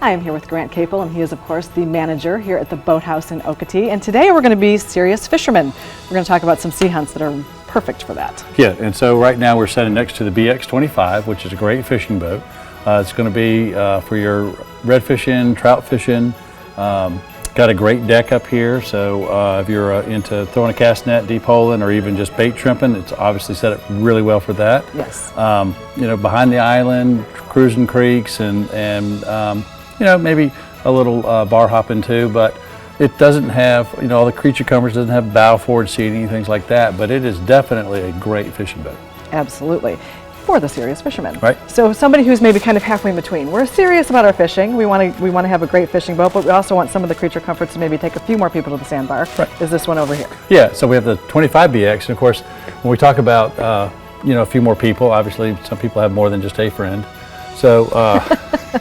I am here with Grant Kaple, and he is, of course, the manager here at the Boathouse in Okatee. And today we're going to be serious fishermen. We're going to talk about some sea hunts that are perfect for that. Yeah, and so right now we're sitting next to the BX25, which is a great fishing boat. It's going to be for your red fishing, trout fishing. Got a great deck up here, so if you're into throwing a cast net, deep holing, or even just bait shrimping, it's obviously set up really well for that. Yes. You know, behind the island, cruising creeks, and you know, maybe a little bar hopping too, but it doesn't have, you know, all the creature comforts, doesn't have bow forward seating, things like that, but it is definitely a great fishing boat. Absolutely. For the serious fishermen. Right. So somebody who's maybe kind of halfway in between. We're serious about our fishing. We want to have a great fishing boat, but we also want some of the creature comforts to maybe take a few more people to the sandbar. Right. Is this one over here? Yeah, so we have the 25BX, and of course, when we talk about, you know, a few more people, obviously some people have more than just a friend. So,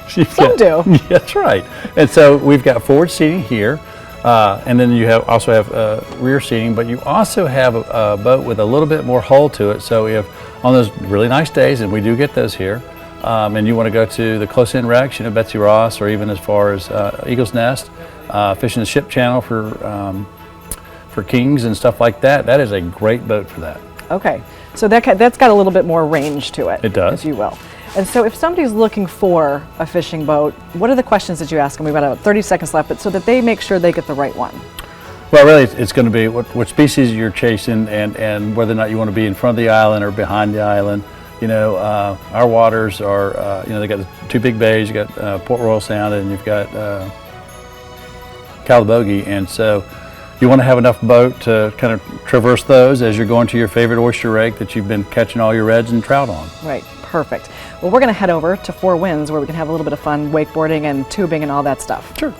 some do. Yeah, that's right. And so we've got forward seating here, and then you also have rear seating, but you also have a boat with a little bit more hull to it. So we have, on those really nice days, and we do get those here, and you want to go to the close-in wrecks, you know, Betsy Ross, or even as far as Eagle's Nest, fishing the ship channel for kings and stuff like that, that is a great boat for that. Okay, so that's got a little bit more range to it. It does. If you will. And so if somebody's looking for a fishing boat, what are the questions that you ask them? We've got about 30 seconds left, but so that they make sure they get the right one. Well, really, it's going to be what species you're chasing, and whether or not you want to be in front of the island or behind the island. You know, our waters are, you know, they got the two big bays. You got Port Royal Sound, and you've got Calabogie, and so you want to have enough boat to kind of traverse those as you're going to your favorite oyster rake that you've been catching all your reds and trout on. Right. Perfect. Well, we're going to head over to Four Winds where we can have a little bit of fun wakeboarding and tubing and all that stuff. Sure.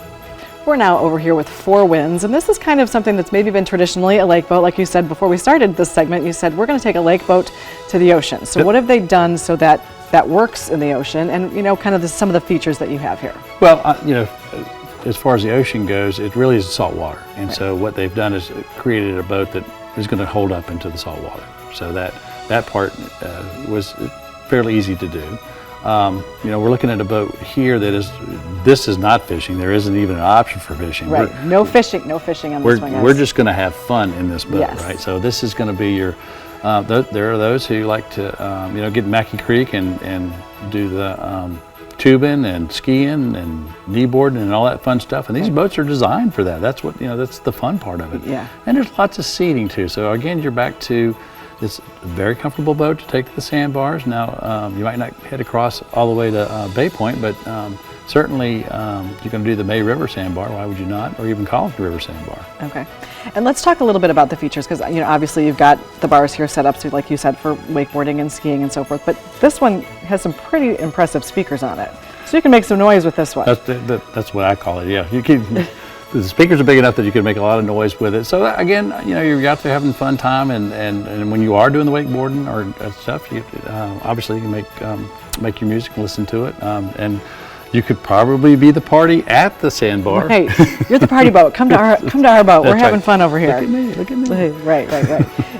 We're now over here with Four Winds, and this is kind of something that's maybe been traditionally a lake boat. Like you said before we started this segment, you said we're going to take a lake boat to the ocean. So what have they done so that that works in the ocean, and, you know, kind of some of the features that you have here? Well, you know, as far as the ocean goes, it really is salt water, and so what they've done is created a boat that is going to hold up into the salt water. So that part was fairly easy to do. You know, we're looking at a boat here this is not fishing. There isn't even an option for fishing. Right. No fishing on this one, guys. We're just going to have fun in this boat, yes. Right? So this is going to be your. There are those who like to, you know, get in Mackey Creek and do the tubing and skiing and kneeboarding and all that fun stuff. And these boats are designed for that. That's what, you know, that's the fun part of it. Yeah. And there's lots of seating too. So again, you're back to. It's a very comfortable boat to take to the sandbars. Now, you might not head across all the way to Bay Point, but certainly you're going to do the May River sandbar. Why would you not? Or even College River sandbar. Okay. And let's talk a little bit about the features, because, you know, obviously you've got the bars here set up, so like you said, for wakeboarding and skiing and so forth. But this one has some pretty impressive speakers on it. So you can make some noise with this one. That's what I call it, yeah. You can. The speakers are big enough that you can make a lot of noise with it. So again, you know, you're out there having a fun time, and when you are doing the wakeboarding or stuff, you obviously you can make your music and listen to it, and you could probably be the party at the sandbar. Right, you're the party boat. Come to our boat. We're having fun over here. Look at me. Right.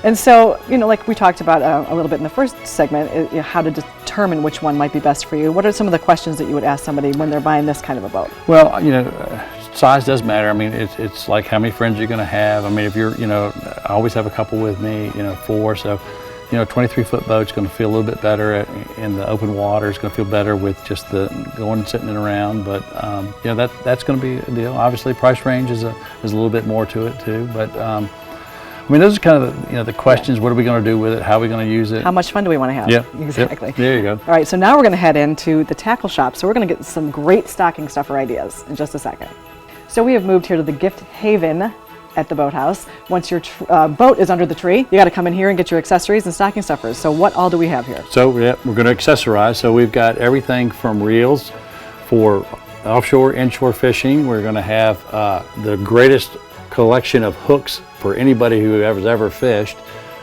And so, you know, like we talked about a little bit in the first segment, you know, how to determine which one might be best for you. What are some of the questions that you would ask somebody when they're buying this kind of a boat? Well, you know. Size does matter. I mean, it's like how many friends you're going to have. I mean, if you're, you know, I always have a couple with me, you know, 4. So, you know, 23-foot boat's going to feel a little bit better in the open water. It's going to feel better with just the going and sitting around. But, you know, that's going to be a deal. Obviously, price range is a little bit more to it too. But, I mean, those are kind of the, you know, the questions. What are we going to do with it? How are we going to use it? How much fun do we want to have? Yeah, exactly. Yep. There you go. All right, so now we're going to head into the tackle shop. So we're going to get some great stocking stuffer ideas in just a second. So we have moved here to the gift haven at the Boathouse. Once your boat is under the tree, you got to come in here and get your accessories and stocking stuffers. So what all do we have here? So yeah, we're going to accessorize. So we've got everything from reels for offshore, inshore fishing. We're going to have the greatest collection of hooks for anybody who has ever fished.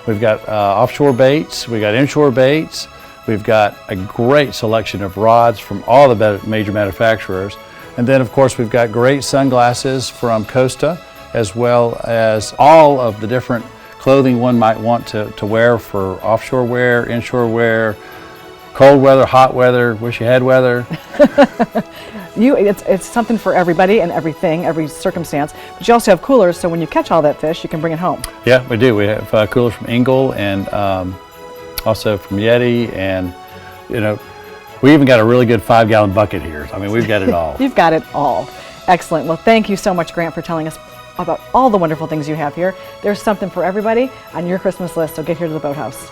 We've got offshore baits. We've got inshore baits. We've got a great selection of rods from all the major manufacturers. And then, of course, we've got great sunglasses from Costa, as well as all of the different clothing one might want to wear for offshore wear, inshore wear, cold weather, hot weather, wish you had weather. It's something for everybody and everything, every circumstance. But you also have coolers, so when you catch all that fish, you can bring it home. Yeah, we do. We have coolers from Engel and also from Yeti, and we even got a really good 5-gallon bucket here. I mean, we've got it all. You've got it all. Excellent. Well, thank you so much, Grant, for telling us about all the wonderful things you have here. There's something for everybody on your Christmas list, so get here to the Boathouse.